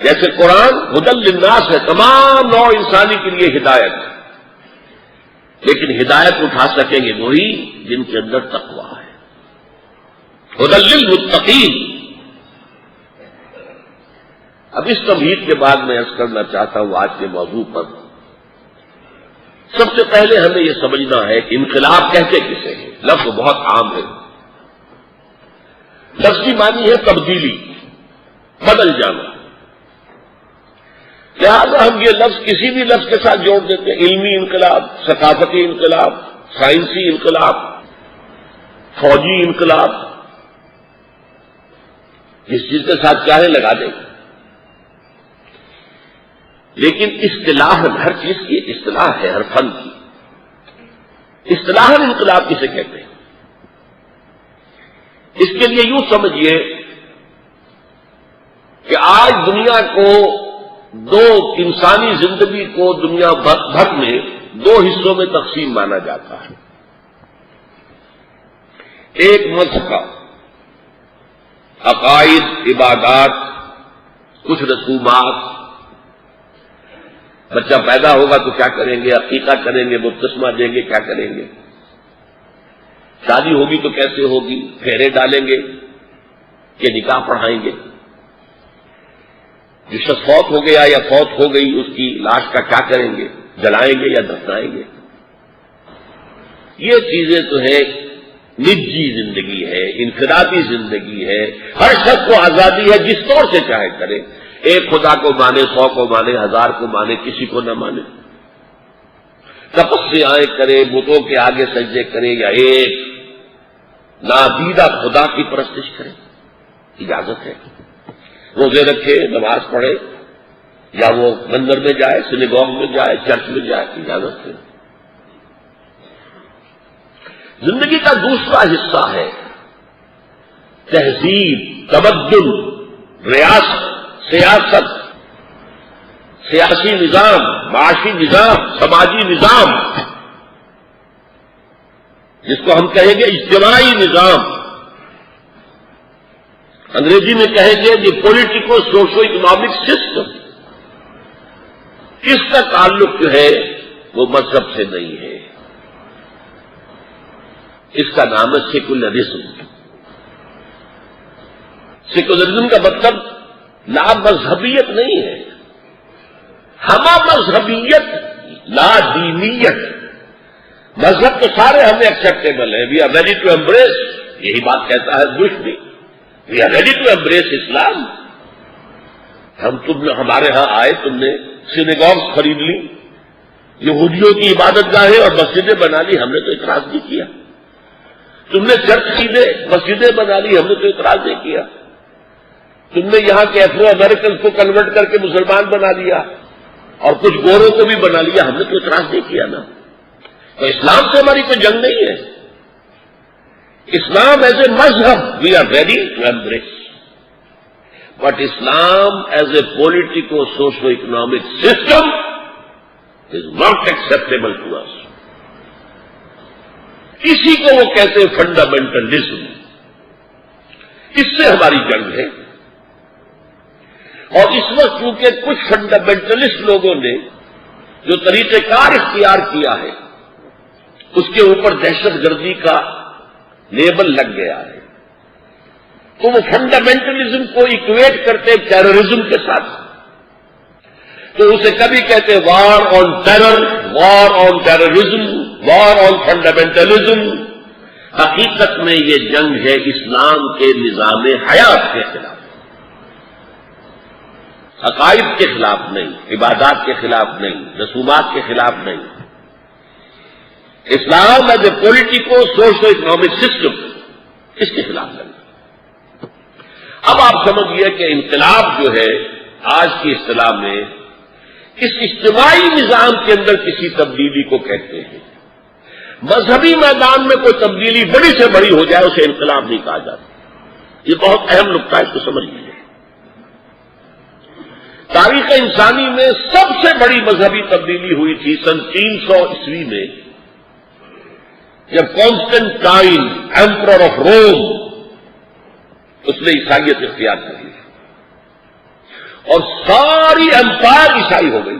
جیسے قرآن ہدی للناس ہے، تمام نوع انسانی کے لیے ہدایت ہے، لیکن ہدایت اٹھا سکیں گے وہی جن کے اندر تقویٰ ہے۔ ہدی للمتقین۔ اب اس تمہید کے بعد میں عرض کرنا چاہتا ہوں آج کے موضوع پر، سب سے پہلے ہمیں یہ سمجھنا ہے کہ انقلاب کہتے کسے ہیں۔ لفظ بہت عام ہے، لفظی معنی ہے تبدیلی، بدل جانا، لہذا ہم یہ لفظ کسی بھی لفظ کے ساتھ جوڑ دیتے ہیں، علمی انقلاب، ثقافتی انقلاب، سائنسی انقلاب، فوجی انقلاب، جس چیز کے ساتھ چاہے لگا دیں۔ لیکن اصطلاح ہر چیز کی اصطلاح ہے، ہر فن کی اصطلاح انقلاب کسے کہتے ہیں؟ اس کے لیے یوں سمجھیے کہ آج دنیا کو انسانی زندگی کو دنیا بھر میں دو حصوں میں تقسیم مانا جاتا ہے۔ ایک مذہب کا، عقائد، عبادات، کچھ رسومات، بچہ پیدا ہوگا تو کیا کریں گے، عقیقہ کریں گے، بپتسمہ دیں گے، کیا کریں گے، شادی ہوگی تو کیسے ہوگی، پھیرے ڈالیں گے کہ نکاح پڑھائیں گے، جو شخص فوت ہو گیا یا فوت ہو گئی اس کی لاش کا کیا کریں گے، جلائیں گے یا دفنائیں گے۔ یہ چیزیں تو ہے نجی زندگی ہے، انفرادی زندگی ہے، ہر شخص کو آزادی ہے جس طور سے چاہے کرے، ایک خدا کو مانے، 100 کو مانے، 1000 کو مانے، کسی کو نہ مانے، تپسیائیں کرے، بتوں کے آگے سجدے کرے، یا ایک نادیدہ خدا کی پرستش کرے، اجازت ہے۔ روزے رکھے، نماز پڑھے، یا وہ مندر میں جائے، سنیگوگ میں جائے، چرچ میں جائے، اجازت ہے۔ زندگی کا دوسرا حصہ ہے تہذیب، تمدن، ریاست، سیاست، سیاسی نظام، معاشی نظام، سماجی نظام، جس کو ہم کہیں گے اجتماعی نظام، انگریزی میں کہیں گے دی پولیٹیکو سوشو اکنامک سسٹم۔ اس کا تعلق جو ہے وہ مذہب سے نہیں ہے، اس کا نام ہے سیکولرزم۔ سیکولرزم کا مطلب لا مذہبیت نہیں ہے، ہمہ مذہبیت، لا دینیت۔ مذہب تو سارے ہمیں ایکسیپٹیبل ہے، we are ready to embrace, یہی بات کہتا ہے بش بھی، we are ready to embrace Islam. تم ہمارے ہاں آئے، تم نے سینیگوگز خرید لی، یہودیوں کی عبادت گاہیں اور مسجدیں بنا لی، ہم نے تو اعتراض نہیں کیا۔ تم نے چرچ خریدے، مسجدیں بنا لی، ہم نے تو اعتراض نہیں کیا۔ تم نے یہاں کے افرو امریکن کو کنورٹ کر کے مسلمان بنا لیا اور کچھ گوروں کو بھی بنا لیا، ہم نے تو اعتراض نہیں کیا نا۔ تو اسلام سے ہماری کوئی جنگ نہیں ہے۔ اسلام ایز اے مذہب we are ready to embrace, but Islam as a politico socio economic system is not acceptable to us. اسی کو وہ کہتے ہیں فنڈامنٹلزم، اس سے ہماری جنگ ہے۔ اور اس وقت چونکہ کچھ فنڈامنٹلسٹ لوگوں نے جو طریقہ کار اختیار کیا ہے، اس کے اوپر دہشت گردی کا لیبل لگ گیا ہے، تو وہ فنڈامنٹلزم کو ایکویٹ کرتے ٹیررزم کے ساتھ، تو اسے کبھی کہتے war on terror, war on terrorism, war on fundamentalism. حقیقت میں یہ جنگ ہے اسلام کے نظام حیات کے خلاف، عقائد کے خلاف نہیں، عبادات کے خلاف نہیں، رسومات کے خلاف نہیں۔ Islam as a politico socio economic system, اس کے خلاف نہیں۔ اب آپ سمجھیے کہ انقلاب جو ہے آج کی اصطلاح میں اس اجتماعی نظام کے اندر کسی تبدیلی کو کہتے ہیں۔ مذہبی میدان میں کوئی تبدیلی بڑی سے بڑی ہو جائے اسے انقلاب نہیں کہا جاتا۔ یہ بہت اہم نقطہ ہے، اس کو سمجھ لیجیے۔ تاریخ انسانی میں سب سے بڑی مذہبی تبدیلی ہوئی تھی سن 300 عیسوی میں، جب کانسٹنٹائن ایمپرر آف روم اس نے عیسائیت اختیار کر لی۔ اور ساری امپائر عیسائی ہو گئی.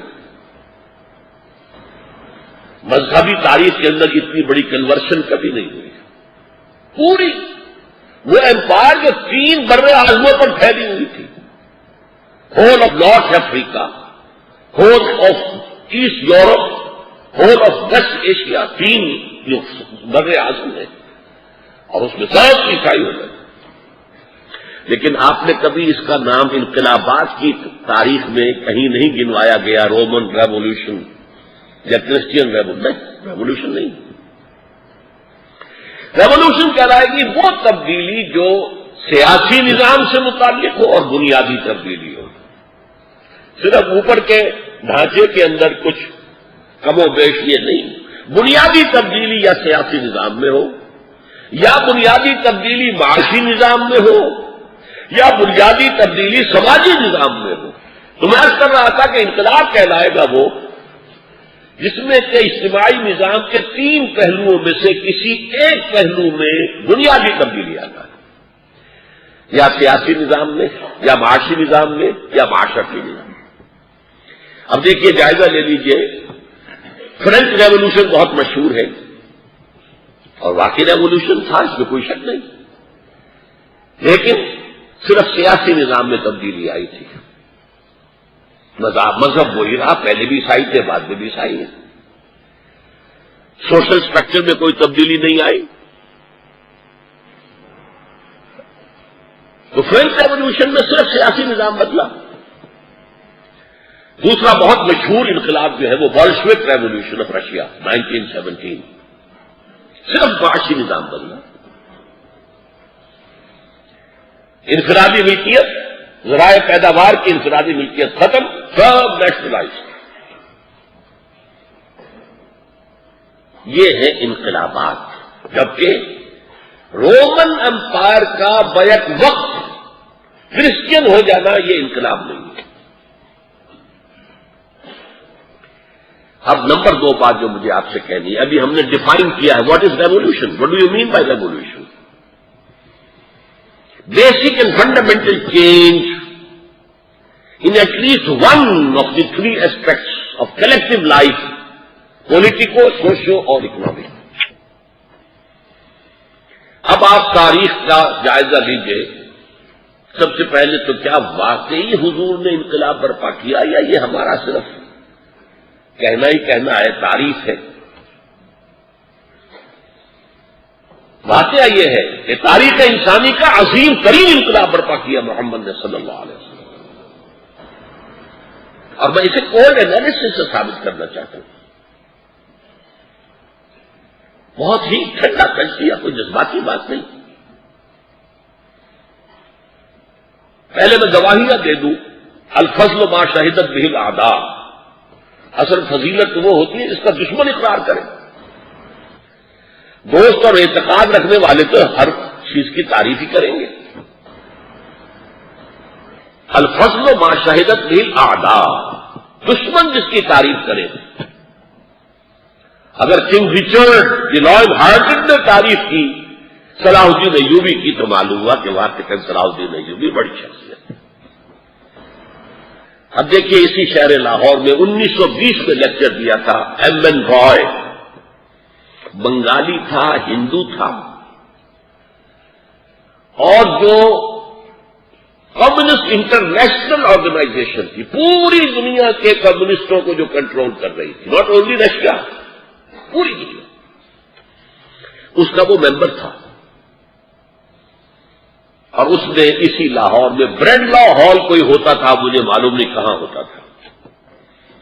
مذہبی تاریخ کے اندر اتنی بڑی کنورشن کبھی نہیں ہوئی. پوری وہ امپائر جو 3 بر اعظموں پر پھیلی ہوئی تھی، whole of north Africa, whole of east Europe, whole of west Asia, 3 جو بر اعظم ہیں، اور اس میں سب عیسائی ہو گئے. لیکن آپ نے کبھی اس کا نام انقلابات کی تاریخ میں کہیں نہیں گنوایا گیا، رومن ریولیوشن یا کرسچین ریولیوشن نہیں. ریولیوشن کہلائے گی وہ تبدیلی جو سیاسی نظام سے متعلق ہو اور بنیادی تبدیلی ہو. صرف اوپر کے ڈھانچے کے اندر کچھ کم و بیش یہ نہیں، بنیادی تبدیلی یا سیاسی نظام میں ہو، یا بنیادی تبدیلی معاشی نظام میں ہو، یا بنیادی تبدیلی سماجی نظام میں ہو. تو میں عرض کر رہا تھا کہ انقلاب کہلائے گا وہ جس میں کہ اجتماعی نظام کے 3 پہلوؤں میں سے کسی ایک پہلو میں بنیادی تبدیلی آتا ہے، یا سیاسی نظام میں، یا معاشی نظام میں، یا معاشرتی نظام میں. اب دیکھیے، جائزہ لے لیجئے. فرینچ ریولوشن بہت مشہور ہے اور واقعی ریولوشن تھا، اس میں کوئی شک نہیں، لیکن صرف سیاسی نظام میں تبدیلی آئی تھی. مذہب وہی رہا، پہلے بھی عیسائی تھے، بعد میں بھی عیسائی ہیں. سوشل سٹرکچر میں کوئی تبدیلی نہیں آئی. تو فرینچ ریولوشن میں صرف سیاسی نظام بدلا. دوسرا بہت مشہور انقلاب جو ہے وہ بولشوک ریولوشن آف رشیا 1917، صرف معاشی نظام بدلا. انفرادی ملکیت، ذرائع پیداوار کی انفرادی ملکیت ختم، سب نیشنلائز. یہ ہے انقلابات. جبکہ رومن امپائر کا بیک وقت کرسچین ہو جانا یہ انقلاب نہیں ہے. اب نمبر 2 بات جو مجھے آپ سے کہنی ہے، ابھی ہم نے ڈیفائن کیا ہے what is revolution. What do you mean by revolution? Basic and fundamental change in at least one of the 3 aspects of collective life, politico, socio اور economic. اب آپ تاریخ کا جائزہ لیجئے. سب سے پہلے تو کیا واقعی حضور نے انقلاب برپا کیا، یا یہ ہمارا صرف کہنا ہی کہنا ہے، تعریف ہے؟ واقعہ یہ ہے کہ تاریخ انسانی کا عظیم ترین انقلاب برپا کیا محمد نے صلی اللہ علیہ وسلم. اور میں اسے کولڈ انالیسس سے ثابت کرنا چاہتا ہوں. بہت ہی ٹھنڈا کشتی، کوئی جذباتی بات نہیں. پہلے میں گواہیاں دے دوں. الفضل ما شہدت بہ الاعداء. اصل فضیلت وہ ہوتی ہے جس کا دشمن اقرار کرے. دوست اور اعتقاد رکھنے والے تو ہر چیز کی تعریف ہی کریں گے. الفضل ما شہدت بہ الاعداء، دشمن جس کی تعریف کرے. اگر کنگ ریچرڈ دی لائن ہارٹڈ نے تعریف کی، صلاح الدین ایوبی کی، تو معلوم ہوا کہ وہاں کے صلاح الدین ایوبی بڑی شخصیت. اب دیکھیے، اسی شہر لاہور میں 1920 میں لیکچر دیا تھا ایم این رائے. بنگالی تھا، ہندو تھا، اور جو کمیونسٹ انٹرنیشنل آرگنائزیشن تھی، پوری دنیا کے کمیونسٹوں کو جو کنٹرول کر رہی تھی، ناٹ اونلی رشیا، پوری دنیا، اس کا وہ ممبر تھا. اور اس نے اسی لاہور میں بریڈ لا ہال کوئی ہوتا تھا، مجھے معلوم نہیں کہاں ہوتا تھا،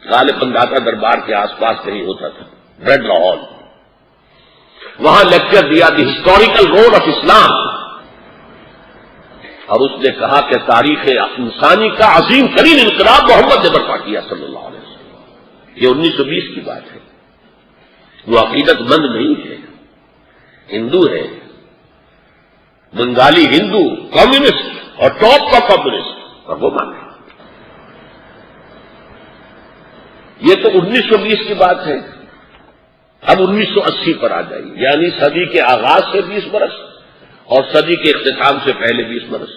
غالباً داتا دربار کے آس پاس کہیں ہوتا تھا بریڈ لا ہال. وہاں لیکچر دیا دی ہسٹوریکل رول آف اسلام. اور اس نے کہا کہ تاریخ انسانی کا عظیم ترین انقلاب محمد نے برپا کیا صلی اللہ علیہ وسلم. یہ 1920 کی بات ہے. وہ عقیدت مند نہیں ہے، ہندو ہے، بنگالی ہندو، کمیونسٹ اور ٹاپ کا کمیونسٹ، اور وہ مانے. یہ تو 1920 کی بات ہے. اب 1980 پر آ جائیے، یعنی صدی کے آغاز سے 20 برس اور صدی کے اختتام سے پہلے 20 برس.